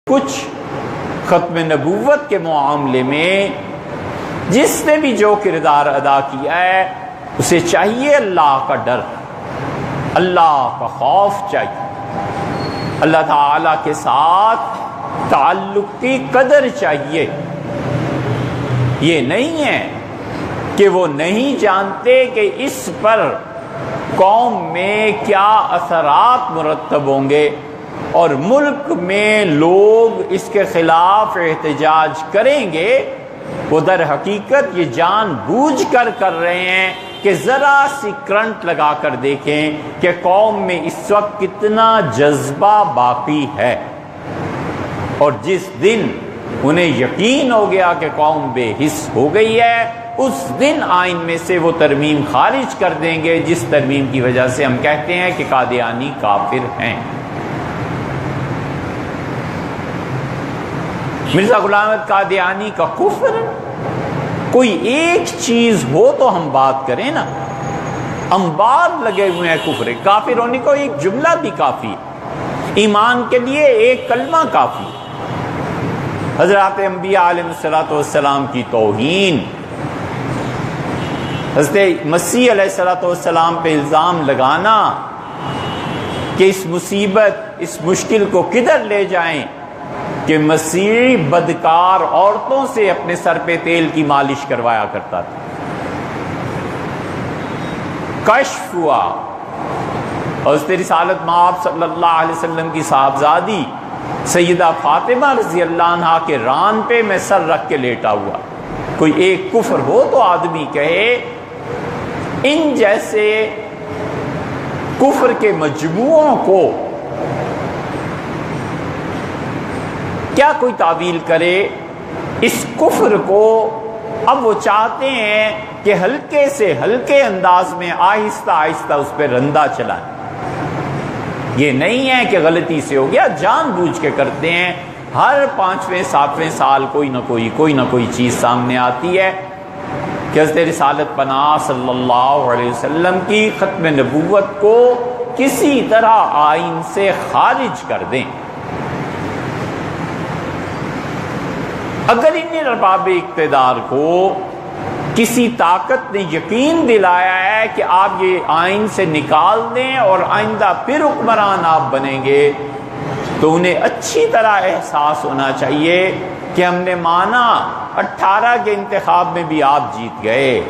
کچھ ختم نبوت کے معاملے میں جس نے بھی جو کردار ادا کیا ہے اسے چاہیے اللہ کا ڈر، اللہ کا خوف چاہیے، اللہ تعالی کے ساتھ تعلق کی قدر چاہیے۔ یہ نہیں ہے کہ وہ نہیں جانتے کہ اس پر قوم میں کیا اثرات مرتب ہوں گے اور ملک میں لوگ اس کے خلاف احتجاج کریں گے۔ وہ در حقیقت یہ جان بوجھ کر رہے ہیں کہ ذرا سی کرنٹ لگا کر دیکھیں کہ قوم میں اس وقت کتنا جذبہ باقی ہے، اور جس دن انہیں یقین ہو گیا کہ قوم بے حس ہو گئی ہے، اس دن آئین میں سے وہ ترمیم خارج کر دیں گے جس ترمیم کی وجہ سے ہم کہتے ہیں کہ قادیانی کافر ہیں۔ مرزا غلام احمد قادیانی کا کفر، کوئی ایک چیز ہو تو ہم بات کریں نا، انبار لگے ہوئے ہیں کفر، کافر ہونے کو ایک جملہ بھی کافی، ایمان کے لیے ایک کلمہ کافی۔ حضرات انبیاء علیہ الصلوۃ والسلام کی توہین، حضرت مسیح علیہ الصلوۃ والسلام پہ الزام لگانا کہ اس مصیبت اس مشکل کو کدھر لے جائیں کہ مسیح بدکار عورتوں سے اپنے سر پہ تیل کی مالش کروایا کرتا تھا۔ کشف ہوا، اور اس رسالت مآب صلی اللہ علیہ وسلم کی صاحبزادی سیدہ فاطمہ رضی اللہ عنہا کے ران پہ میں سر رکھ کے لیٹا ہوا۔ کوئی ایک کفر ہو تو آدمی کہے۔ ان جیسے کفر کے مجموعوں کو کیا کوئی تعویل کرے؟ اس کفر کو اب وہ چاہتے ہیں کہ ہلکے سے ہلکے انداز میں آہستہ آہستہ اس پہ رندہ چلائیں۔ یہ نہیں ہے کہ غلطی سے ہو گیا، جان بوجھ کے کرتے ہیں۔ ہر 5ویں 7ویں سال کوئی نہ کوئی چیز سامنے آتی ہے کہ حضرت رسالت پناہ صلی اللہ علیہ وسلم کی ختم نبوت کو کسی طرح آئین سے خارج کر دیں۔ اگر ان ارباب اقتدار کو کسی طاقت نے یقین دلایا ہے کہ آپ یہ آئین سے نکال دیں اور آئندہ پھر حکمران آپ بنیں گے، تو انہیں اچھی طرح احساس ہونا چاہیے کہ ہم نے مانا 18 کے انتخاب میں بھی آپ جیت گئے،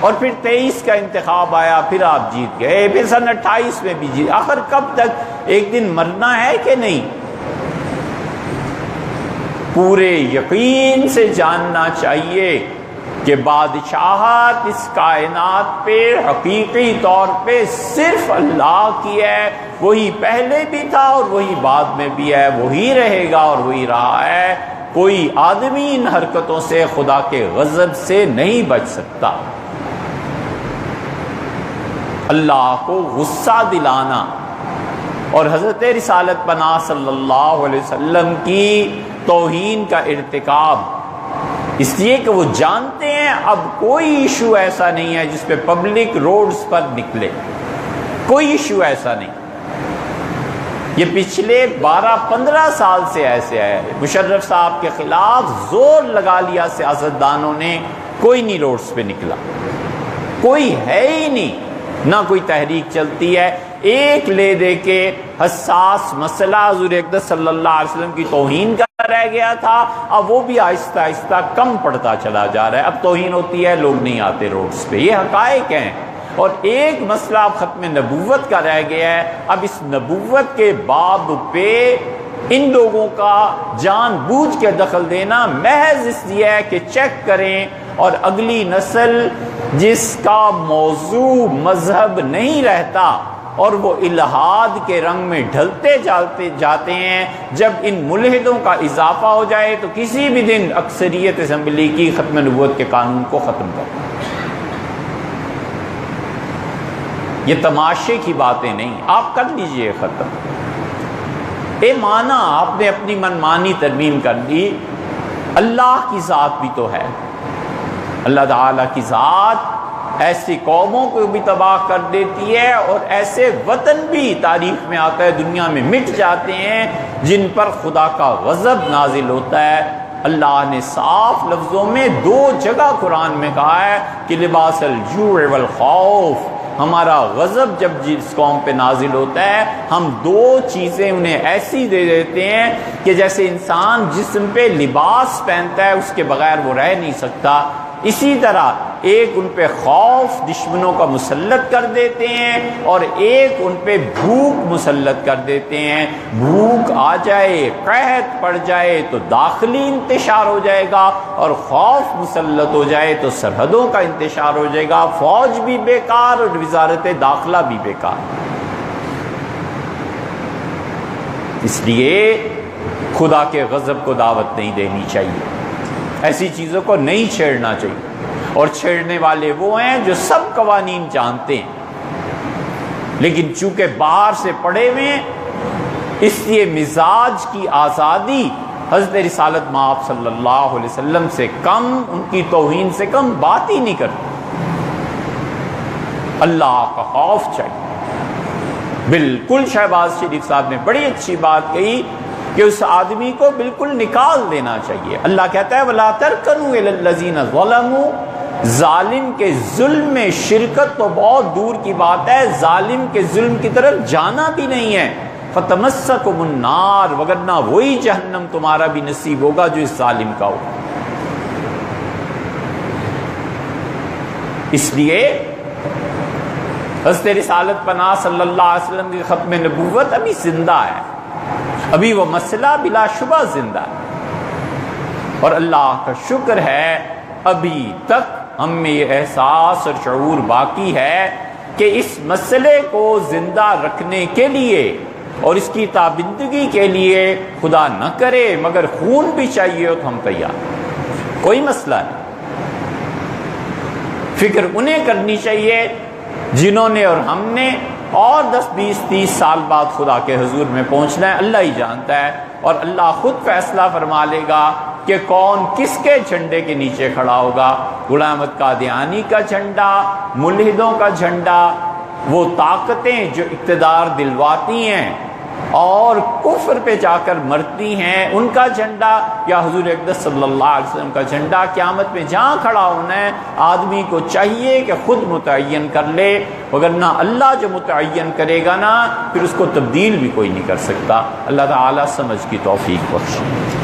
اور پھر 23 کا انتخاب آیا پھر آپ جیت گئے، پھر سن 28 میں بھی جیت، آخر کب تک؟ ایک دن مرنا ہے کہ نہیں؟ پورے یقین سے جاننا چاہیے کہ بادشاہت اس کائنات پہ حقیقی طور پہ صرف اللہ کی ہے۔ وہی پہلے بھی تھا اور وہی بعد میں بھی ہے، وہی رہے گا اور وہی رہا ہے۔ کوئی آدمی ان حرکتوں سے خدا کے غضب سے نہیں بچ سکتا۔ اللہ کو غصہ دلانا اور حضرت رسالت پناہ صلی اللہ علیہ وسلم کی توہین کا ارتکاب، اس لیے کہ وہ جانتے ہیں اب کوئی ایشو ایسا نہیں ہے جس پہ پبلک روڈز پر نکلے، کوئی ایشو ایسا نہیں۔ یہ پچھلے 12-15 سال سے ایسے ہے۔ مشرف صاحب کے خلاف زور لگا لیا سیاستدانوں نے، کوئی نہیں روڈز پہ نکلا، کوئی ہے ہی نہیں، نہ کوئی تحریک چلتی ہے۔ ایک لے دے کے حساس مسئلہ حضور اقدس صلی اللہ علیہ وسلم کی توہین کا رہ گیا تھا، اب وہ بھی آہستہ آہستہ کم پڑتا چلا جا رہا ہے۔ اب توہین ہوتی ہے، لوگ نہیں آتے روڈز پہ، یہ حقائق ہیں۔ اور ایک مسئلہ اب ختم نبوت کا رہ گیا ہے۔ اب اس نبوت کے باب پہ ان لوگوں کا جان بوجھ کے دخل دینا محض اس لیے ہے کہ چیک کریں، اور اگلی نسل جس کا موضوع مذہب نہیں رہتا اور وہ الہاد کے رنگ میں ڈھلتے جاتے ہیں، جب ان ملحدوں کا اضافہ ہو جائے تو کسی بھی دن اکثریت اسمبلی کی ختم نبوت کے قانون کو ختم کر دیں۔ یہ تماشے کی باتیں نہیں، آپ کر لیجئے ختم۔ اے مانا آپ نے اپنی منمانی ترمیم کر دی، اللہ کی ذات بھی تو ہے، اللہ تعالیٰ کی ذات ایسی قوموں کو بھی تباہ کر دیتی ہے، اور ایسے وطن بھی تاریخ میں آتا ہے دنیا میں مٹ جاتے ہیں جن پر خدا کا غضب نازل ہوتا ہے۔ اللہ نے صاف لفظوں میں 2 جگہ قرآن میں کہا ہے کہ لباس الجوع والخوف، ہمارا غضب جب جس قوم پہ نازل ہوتا ہے ہم 2 چیزیں انہیں ایسی دے دیتے ہیں کہ جیسے انسان جسم پہ لباس پہنتا ہے اس کے بغیر وہ رہ نہیں سکتا، اسی طرح ایک ان پہ خوف دشمنوں کا مسلط کر دیتے ہیں اور ایک ان پہ بھوک مسلط کر دیتے ہیں۔ بھوک آ جائے، قحط پڑ جائے تو داخلی انتشار ہو جائے گا، اور خوف مسلط ہو جائے تو سرحدوں کا انتشار ہو جائے گا، فوج بھی بیکار اور وزارت داخلہ بھی بیکار۔ اس لیے خدا کے غضب کو دعوت نہیں دینی چاہیے، ایسی چیزوں کو نہیں چھیڑنا چاہیے، اور چھیڑنے والے وہ ہیں جو سب قوانین جانتے ہیں لیکن چونکہ باہر سے پڑے ہوئے ہیں، اس لیے مزاج کی آزادی حضرت رسالت مآب صلی اللہ علیہ وسلم سے کم، ان کی توہین سے کم بات ہی نہیں کرتے۔ اللہ کا خوف چاہیے۔ بالکل شہباز شریف صاحب نے بڑی اچھی بات کہی کہ اس آدمی کو بالکل نکال دینا چاہیے۔ اللہ کہتا ہے وَلَا تَرْكَنُوا إِلَى الَّذِينَ ظَلَمُوا، ظالم کے ظلم میں شرکت تو بہت دور کی بات ہے، ظالم کے ظلم کی طرف جانا بھی نہیں ہے۔ فَتَمَسَّكُمُ النَّارُ، وگرنہ وہی جہنم تمہارا بھی نصیب ہوگا جو اس ظالم کا ہو۔ اس لیے حضرت رسالت پناہ صلی اللہ علیہ وسلم کی ختم نبوت ابھی زندہ ہے، ابھی وہ مسئلہ بلا شبہ زندہ ہے، اور اللہ کا شکر ہے ابھی تک ہم میں یہ احساس اور شعور باقی ہے کہ اس مسئلے کو زندہ رکھنے کے لیے اور اس کی تابندگی کے لیے خدا نہ کرے مگر خون بھی چاہیے ہو تو ہم تیار، کوئی مسئلہ نہیں۔ فکر انہیں کرنی چاہیے جنہوں نے اور ہم نے اور 10 20 30 سال بعد خدا کے حضور میں پہنچنا ہے، اللہ ہی جانتا ہے، اور اللہ خود فیصلہ فرما لے گا کہ کون کس کے جھنڈے کے نیچے کھڑا ہوگا۔ غلام احمد قادیانی کا جھنڈا، ملحدوں کا جھنڈا، وہ طاقتیں جو اقتدار دلواتی ہیں اور کفر پہ جا کر مرتی ہیں، ان کا جھنڈا، یا حضور اقدس صلی اللہ علیہ وسلم کا جھنڈا، قیامت میں جہاں کھڑا ہونا ہے آدمی کو چاہیے کہ خود متعین کر لے، وگرنہ اللہ جو متعین کرے گا نا پھر اس کو تبدیل بھی کوئی نہیں کر سکتا۔ اللہ تعالیٰ سمجھ کی توفیق بخشے۔